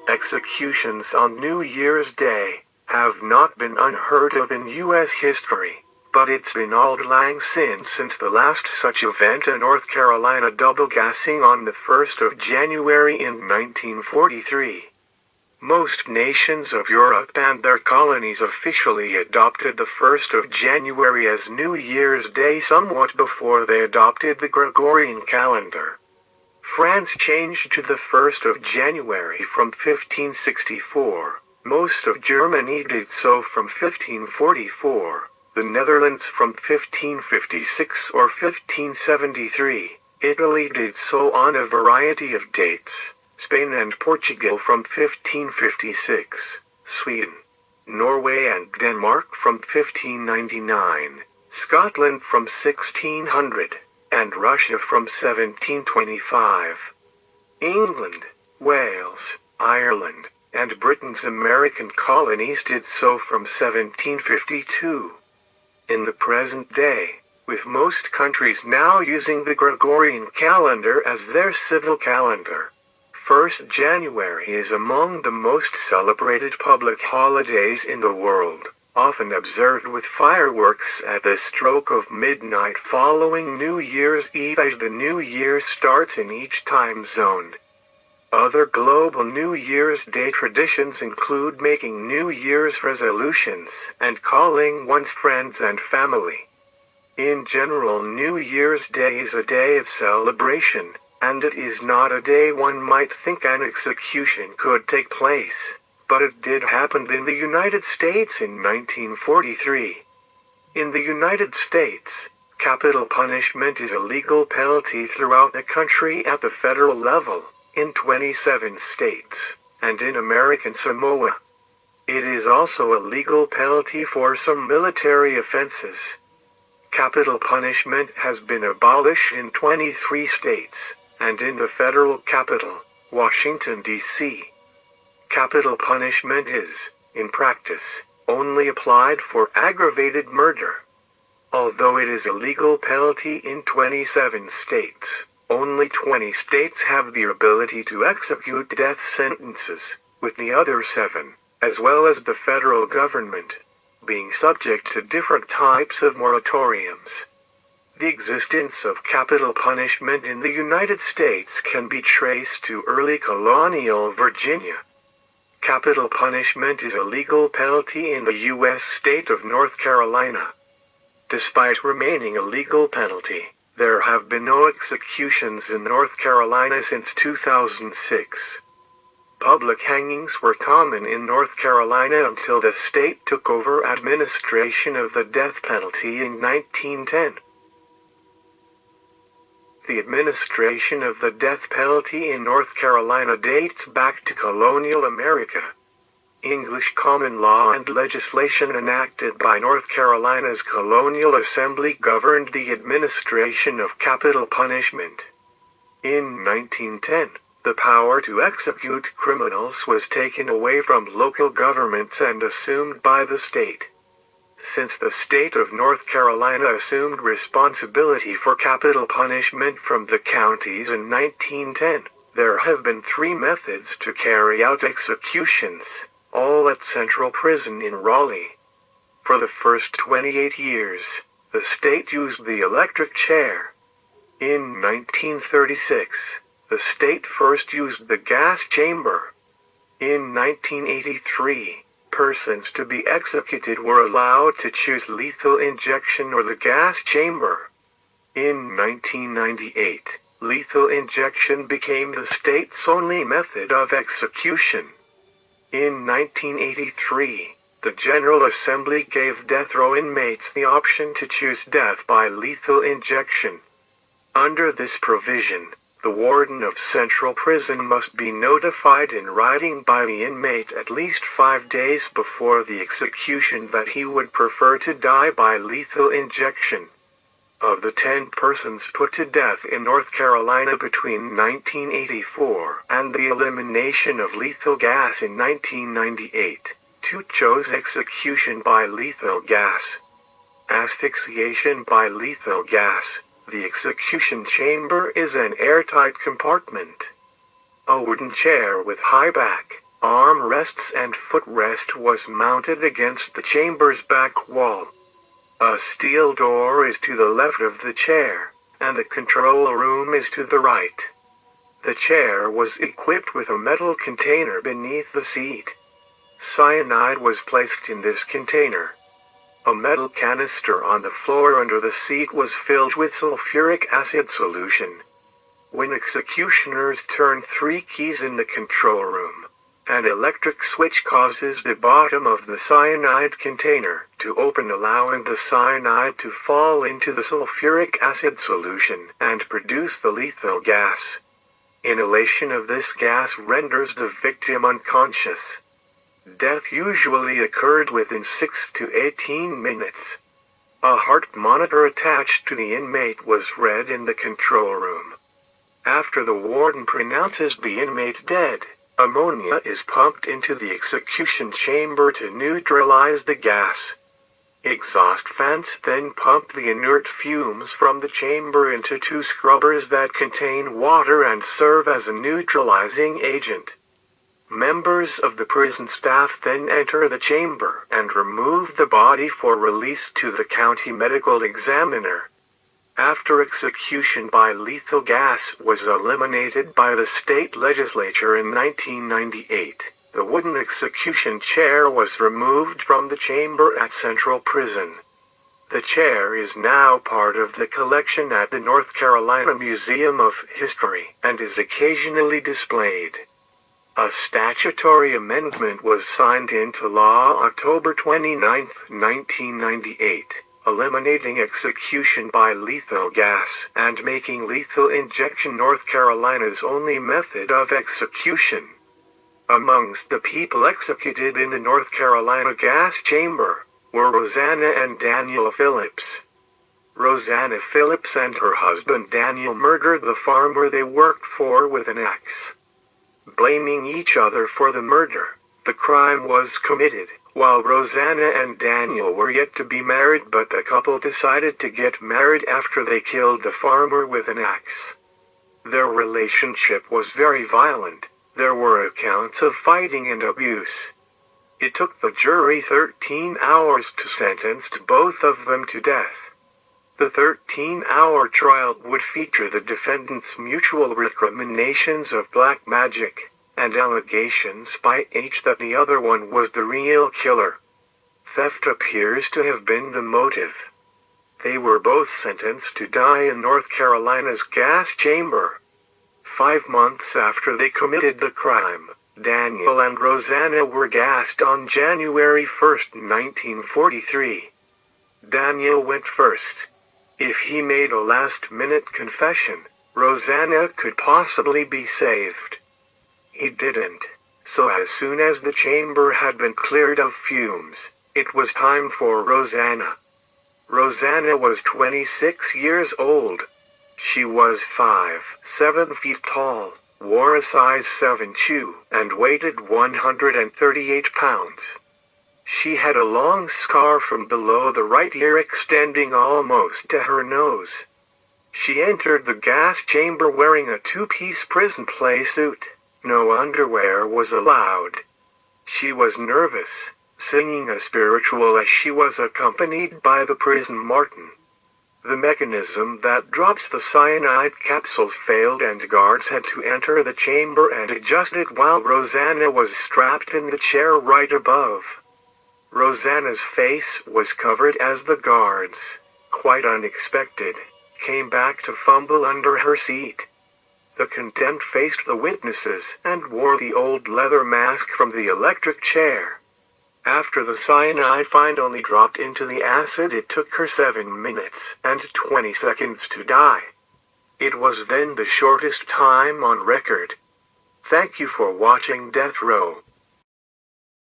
Executions on New Year's Day have not been unheard of in U.S. history, but it's been auld lang syne since the last such event in North Carolina double gassing on the 1st of January in 1943. Most nations of Europe and their colonies officially adopted the 1st of January as New Year's Day somewhat before they adopted the Gregorian calendar. France changed to the 1st of January from 1564, most of Germany did so from 1544, the Netherlands from 1556 or 1573, Italy did so on a variety of dates, Spain and Portugal from 1556, Sweden, Norway and Denmark from 1599, Scotland from 1600, and Russia from 1725. England, Wales, Ireland, and Britain's American colonies did so from 1752. In the present day, with most countries now using the Gregorian calendar as their civil calendar, 1st January is among the most celebrated public holidays in the world, often observed with fireworks at the stroke of midnight following New Year's Eve as the New Year starts in each time zone. Other global New Year's Day traditions include making New Year's resolutions and calling one's friends and family. In general, New Year's Day is a day of celebration, and it is not a day one might think an execution could take place, but it did happen in the United States in 1943. In the United States, capital punishment is a legal penalty throughout the country at the federal level, in 27 states, and in American Samoa. It is also a legal penalty for some military offenses. Capital punishment has been abolished in 23 states, and in the federal capital, Washington, D.C. Capital punishment is, in practice, only applied for aggravated murder. Although it is a legal penalty in 27 states, only 20 states have the ability to execute death sentences, with the other 7, as well as the federal government, being subject to different types of moratoriums. The existence of capital punishment in the United States can be traced to early colonial Virginia. Capital punishment is a legal penalty in the U.S. state of North Carolina. Despite remaining a legal penalty, there have been no executions in North Carolina since 2006. Public hangings were common in North Carolina until the state took over administration of the death penalty in 1910. The administration of the death penalty in North Carolina dates back to colonial America. English common law and legislation enacted by North Carolina's colonial assembly governed the administration of capital punishment. In 1910, the power to execute criminals was taken away from local governments and assumed by the state. Since the state of North Carolina assumed responsibility for capital punishment from the counties in 1910, there have been 3 methods to carry out executions, all at Central Prison in Raleigh. For the first 28 years, the state used the electric chair. In 1936, the state first used the gas chamber. In 1983, persons to be executed were allowed to choose lethal injection or the gas chamber. In 1998, lethal injection became the state's only method of execution. In 1983, the General Assembly gave death row inmates the option to choose death by lethal injection. Under this provision, the warden of Central Prison must be notified in writing by the inmate at least 5 days before the execution that he would prefer to die by lethal injection. Of the 10 persons put to death in North Carolina between 1984 and the elimination of lethal gas in 1998, 2 chose execution by lethal gas. Asphyxiation by lethal gas. The execution chamber is an airtight compartment. A wooden chair with high back, Armrests and footrest was mounted against the chamber's back wall. A steel door is to the left of the chair, and the control room is to the right. The chair was equipped with a metal container beneath the seat. Cyanide was placed in this container. A metal canister on the floor under the seat was filled with sulfuric acid solution. When executioners turn 3 keys in the control room, an electric switch causes the bottom of the cyanide container to open, allowing the cyanide to fall into the sulfuric acid solution and produce the lethal gas. Inhalation of this gas renders the victim unconscious. Death usually occurred within 6 to 18 minutes. A heart monitor attached to the inmate was read in the control room. After the warden pronounces the inmate dead, ammonia is pumped into the execution chamber to neutralize the gas. Exhaust fans then pump the inert fumes from the chamber into 2 scrubbers that contain water and serve as a neutralizing agent. Members of the prison staff then enter the chamber and remove the body for release to the county medical examiner. After execution by lethal gas was eliminated by the state legislature in 1998, the wooden execution chair was removed from the chamber at Central Prison. The chair is now part of the collection at the North Carolina Museum of History and is occasionally displayed. A statutory amendment was signed into law October 29, 1998. Eliminating execution by lethal gas and making lethal injection North Carolina's only method of execution. Amongst the people executed in the North Carolina gas chamber were Rosanna and Daniel Phillips. Rosanna Phillips and her husband Daniel murdered the farmer they worked for with an axe. Blaming each other for the murder, the crime was committed while Rosanna and Daniel were yet to be married, but the couple decided to get married after they killed the farmer with an axe. Their relationship was very violent. There were accounts of fighting and abuse. It took the jury 13 hours to sentence both of them to death. The 13-hour trial would feature the defendants' mutual recriminations of black magic and allegations by each that the other one was the real killer. Theft appears to have been the motive. They were both sentenced to die in North Carolina's gas chamber. 5 months after they committed the crime, Daniel and Rosanna were gassed on January 1, 1943. Daniel went first. If he made a last-minute confession, Rosanna could possibly be saved. He didn't. So as soon as the chamber had been cleared of fumes, it was time for Rosanna. Rosanna was 26 years old. She was 5'7" tall, wore a size 7 shoe, and weighed 138 pounds. She had a long scar from below the right ear extending almost to her nose. She entered the gas chamber wearing a 2-piece prison play suit. No underwear was allowed. She was nervous, singing a spiritual as she was accompanied by the prison martin. The mechanism that drops the cyanide capsules failed and guards had to enter the chamber and adjust it while Rosanna was strapped in the chair right above. Rosanna's face was covered as the guards, quite unexpected, came back to fumble under her seat. The condemned faced the witnesses and wore the old leather mask from the electric chair. After the cyanide finally dropped into the acid, it took her 7 minutes and 20 seconds to die. It was then the shortest time on record. Thank you for watching Death Row.